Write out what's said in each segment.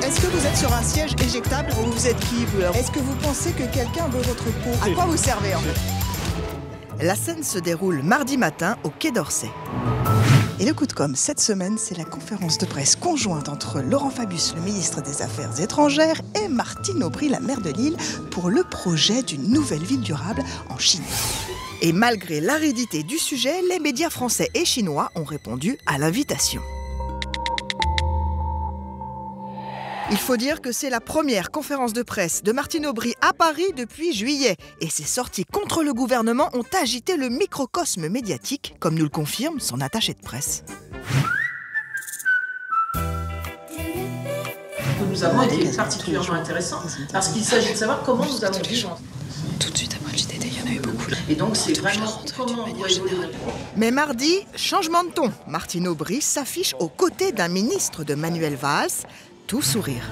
Est-ce que vous êtes sur un siège éjectable ou vous êtes qui, vous? Est-ce que vous pensez que quelqu'un veut votre peau? À quoi vous servez, en fait? La scène se déroule mardi matin au Quai d'Orsay. Et le coup de com' cette semaine, c'est la conférence de presse conjointe entre Laurent Fabius, le ministre des Affaires étrangères, et Martine Aubry, la maire de Lille, pour le projet d'une nouvelle ville durable en Chine. Et malgré l'aridité du sujet, les médias français et chinois ont répondu à l'invitation. Il faut dire que c'est la première conférence de presse de Martine Aubry à Paris depuis juillet. Et ses sorties contre le gouvernement ont agité le microcosme médiatique, comme nous le confirme son attaché de presse. Nous avons été particulièrement intéressant parce qu'il s'agit de savoir comment nous allons vivre. Tout de suite après le JDD, il y en a eu beaucoup. Et donc c'est vraiment comment on doit évoluer. Mais mardi, changement de ton. Martine Aubry s'affiche aux côtés d'un ministre de Manuel Valls, tout sourire.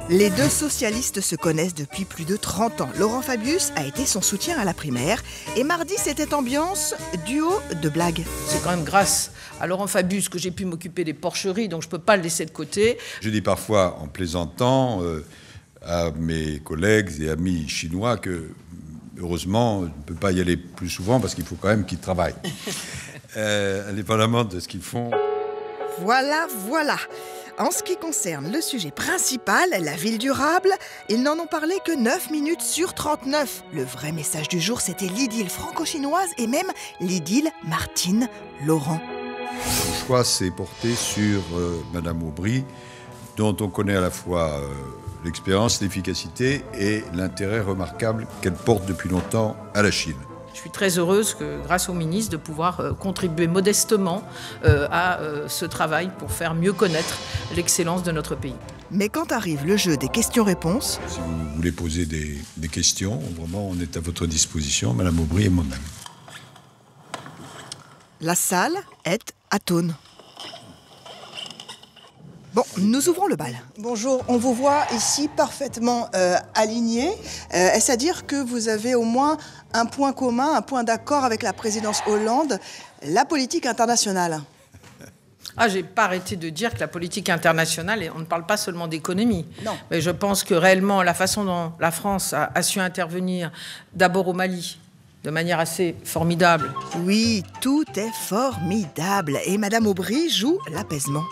Les deux socialistes se connaissent depuis plus de 30 ans. Laurent Fabius a été son soutien à la primaire. Et mardi, c'était ambiance duo de blagues. C'est quand même grâce à Laurent Fabius que j'ai pu m'occuper des porcheries, donc je ne peux pas le laisser de côté. Je dis parfois en plaisantant à mes collègues et amis chinois que, heureusement, je ne peux pas y aller plus souvent parce qu'il faut quand même qu'ils travaillent, indépendamment de ce qu'ils font. Voilà. En ce qui concerne le sujet principal, la ville durable, ils n'en ont parlé que 9 minutes sur 39. Le vrai message du jour, c'était l'idylle franco-chinoise et même l'idylle Martine-Laurent. Mon choix s'est porté sur Madame Aubry, dont on connaît à la fois l'expérience, l'efficacité et l'intérêt remarquable qu'elle porte depuis longtemps à la Chine. Je suis très heureuse que, grâce au ministre, de pouvoir contribuer modestement à ce travail pour faire mieux connaître l'excellence de notre pays. Mais quand arrive le jeu des questions-réponses... Si vous voulez poser des questions, vraiment, on est à votre disposition, Madame Aubry et moi-même. La salle est atone. Bon, nous ouvrons le bal. Bonjour, on vous voit ici parfaitement aligné. Est-ce à dire que vous avez au moins un point commun, un point d'accord avec la présidence Hollande, la politique internationale? J'ai pas arrêté de dire que la politique internationale, et on ne parle pas seulement d'économie. Non. Mais je pense que réellement, la façon dont la France a su intervenir, d'abord au Mali, de manière assez formidable. Oui, tout est formidable. Et Madame Aubry joue l'apaisement.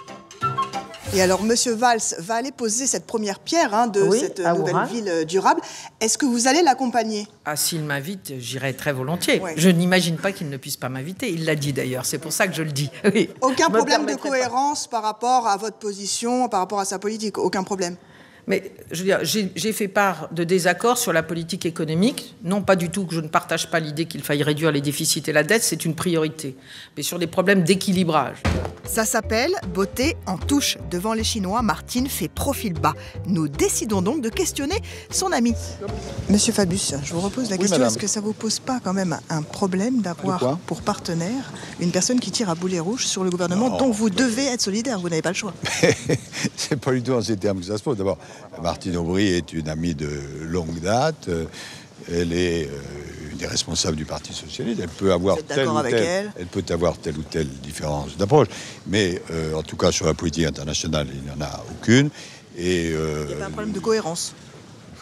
Et alors, Monsieur Valls va aller poser cette première pierre de cette nouvelle ville durable. Est-ce que vous allez l'accompagner? S'il m'invite, j'irai très volontiers. Ouais. Je n'imagine pas qu'il ne puisse pas m'inviter. Il l'a dit d'ailleurs, c'est pour ça que je le dis. Oui. Aucun problème de cohérence par rapport à votre position, par rapport à sa politique? Aucun problème? Mais je veux dire, j'ai fait part de désaccords sur la politique économique. Non pas du tout que je ne partage pas l'idée qu'il faille réduire les déficits et la dette, c'est une priorité. Mais sur des problèmes d'équilibrage. Ça s'appelle beauté en touche. Devant les Chinois, Martine fait profil bas. Nous décidons donc de questionner son ami. Monsieur Fabius, je vous repose la question. madame. Est-ce que ça vous pose pas quand même un problème d'avoir pour partenaire une personne qui tire à boulet rouge sur le gouvernement dont vous devez être solidaire? Vous n'avez pas le choix. C'est pas du tout en ces termes que ça se pose. D'abord, Martine Aubry est une amie de longue date. Elle est une des responsables du Parti socialiste. Elle peut avoir elle peut avoir telle ou telle différence d'approche. Mais en tout cas, sur la politique internationale, il n'y en a aucune. Et, Il n'y a pas un problème de cohérence?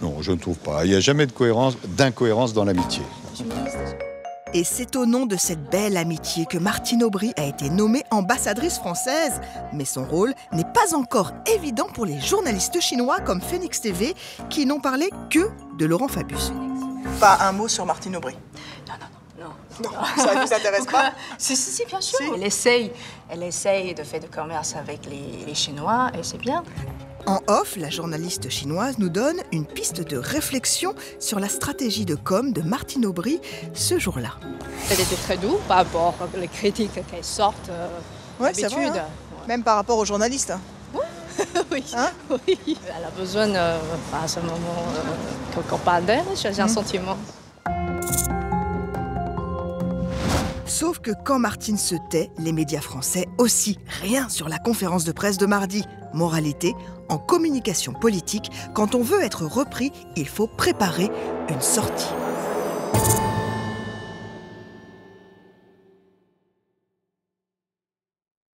Non, je ne trouve pas. Il n'y a jamais d'incohérence dans l'amitié. Et c'est au nom de cette belle amitié que Martine Aubry a été nommée ambassadrice française. Mais son rôle n'est pas encore évident pour les journalistes chinois comme Phoenix TV qui n'ont parlé que de Laurent Fabius. Pas un mot sur Martine Aubry? Non, ça ne vous intéresse pas? Si, bien sûr. Si. Elle essaye de faire du commerce avec les Chinois et c'est bien. En off, la journaliste chinoise nous donne une piste de réflexion sur la stratégie de com de Martine Aubry ce jour-là. Elle était très douce par rapport aux critiques qu'elle sort C'est vrai, hein. Même par rapport aux journalistes. Oui. Hein? Oui. Elle a besoin, à ce moment, qu'on parle d'elle, j'ai un sentiment. Sauf que quand Martine se tait, les médias français aussi. Rien sur la conférence de presse de mardi. Moralité, en communication politique, quand on veut être repris, il faut préparer une sortie.